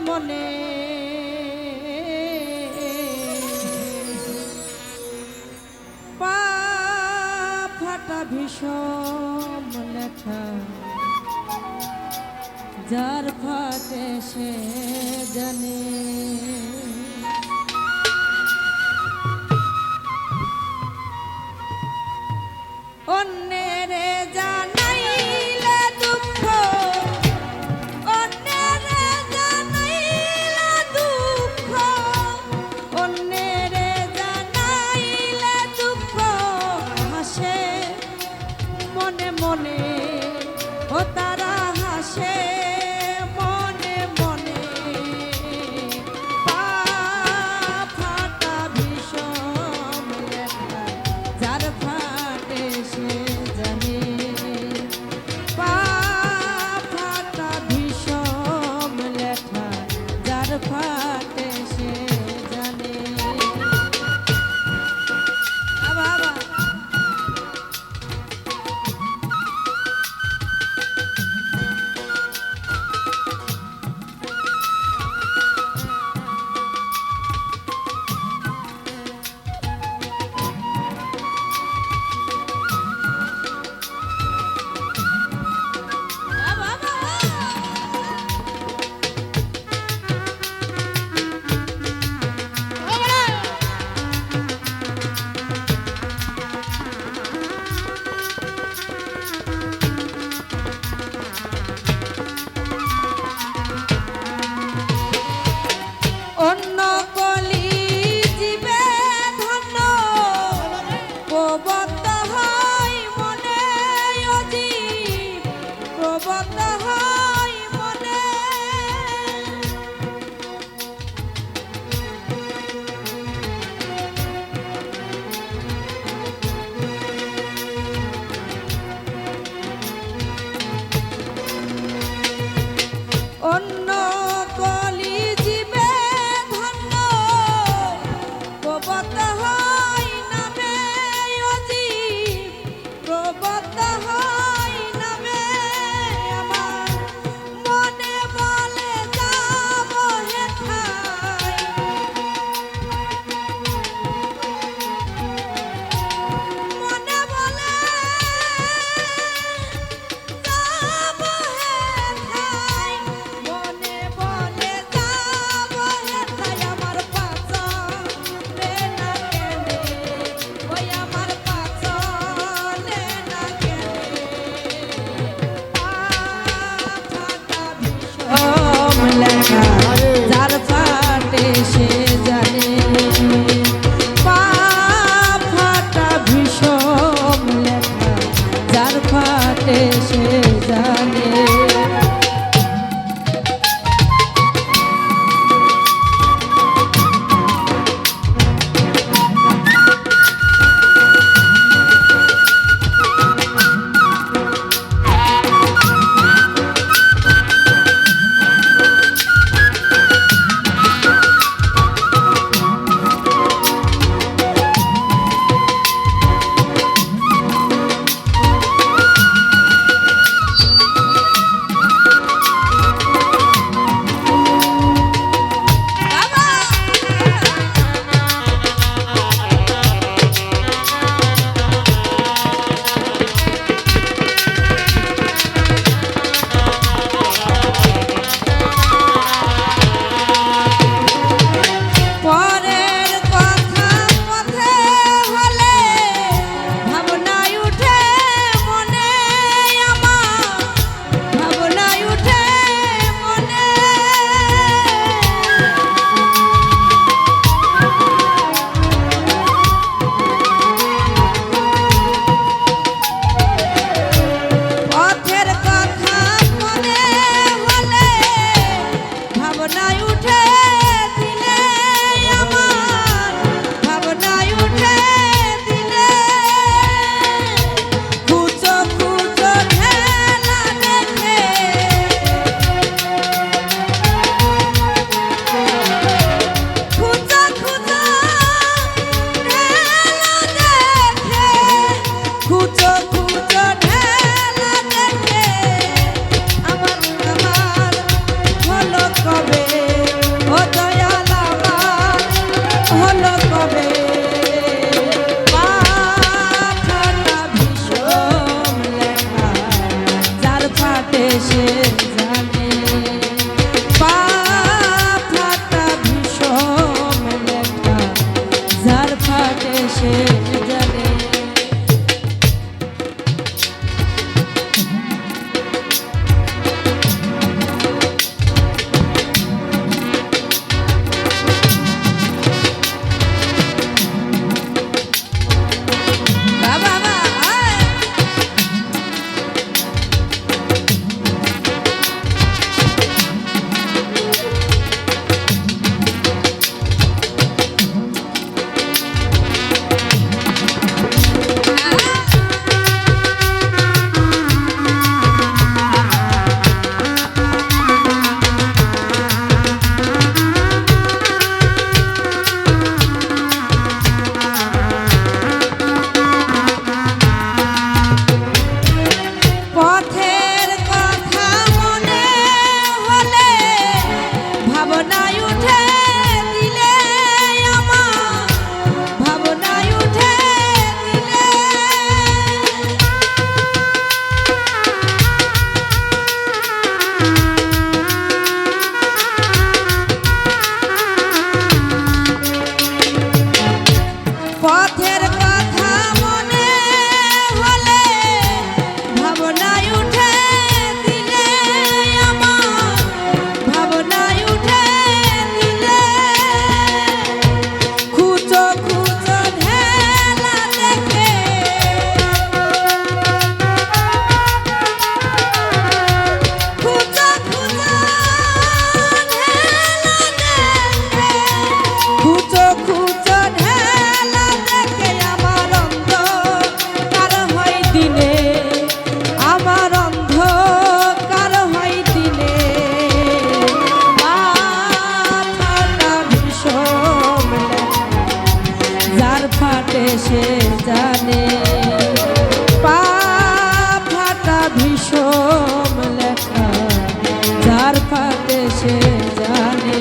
মনে পা ফাটা ভীষণ লেখা যার ফাটে সে জানে অন্যের জানাইলে দুঃখ অন্যের জানাইলে দুঃখ অন্যের জানাইলে দুঃখ হাসে মনে মনে ও তারা হাসে মনে মনে পা ফাটে সে জানে। সে জানে পা ফাটা ভীষণ লেখা যার ফাটে সে জানে।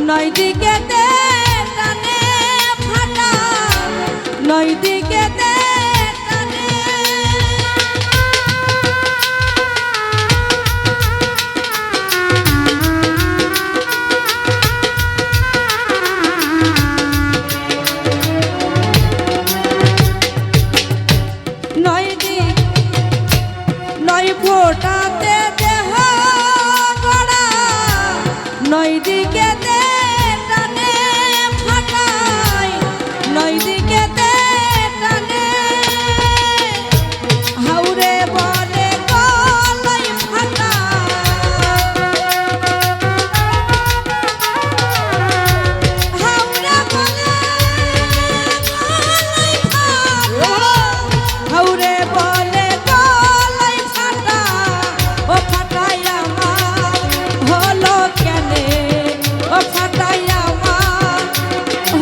নয় দিকে টানে ফাটা নয় দিকে টানে নয় দিক নয় ফোটাতে দেহ গড়া নয় দিকে টানে ফাটাই নয় দিকে টানে হাউরে বলে গলাই ফাটা হাউরে বলে গলাই ফাটা হাউরে বলে গলাই ফাটা ও ফাটাই আমার হলো কেনে ও ফাটাই আমার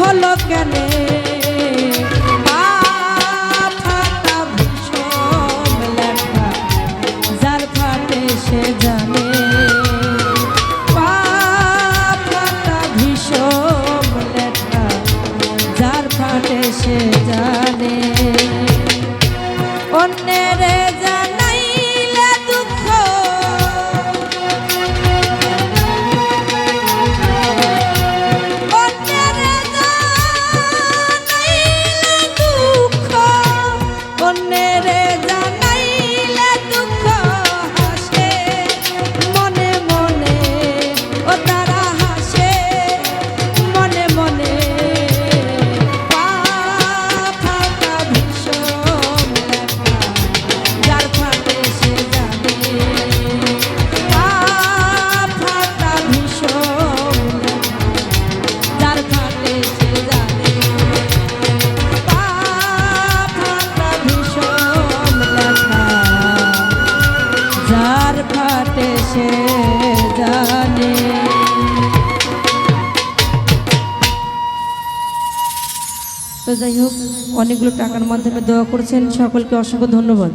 হলো কেনে ফাটা ভীষণ লেখা যার ফাটে সে জানে ফাটা ভীষণ লেখা যার ফাটে সে জানে অন্যের জানাইলে দুঃখ অন্যের জানাইলে দুঃখ অন্যের জানাইলে দুঃখ হাসে মনে মনে ও তারা হাসে মনে মনে ফাটা ভীষণ লেখা যার ফাটে সে জানে ফাটা ভীষণ যার ফাটে সে জানে ফাটা ভীষণ লেখা যার ফাটে সে জানে। তো যাই হোক অনেকগুলো টাকার মাধ্যমে দোয়া করেছেন সকলকে অসংখ্য ধন্যবাদ।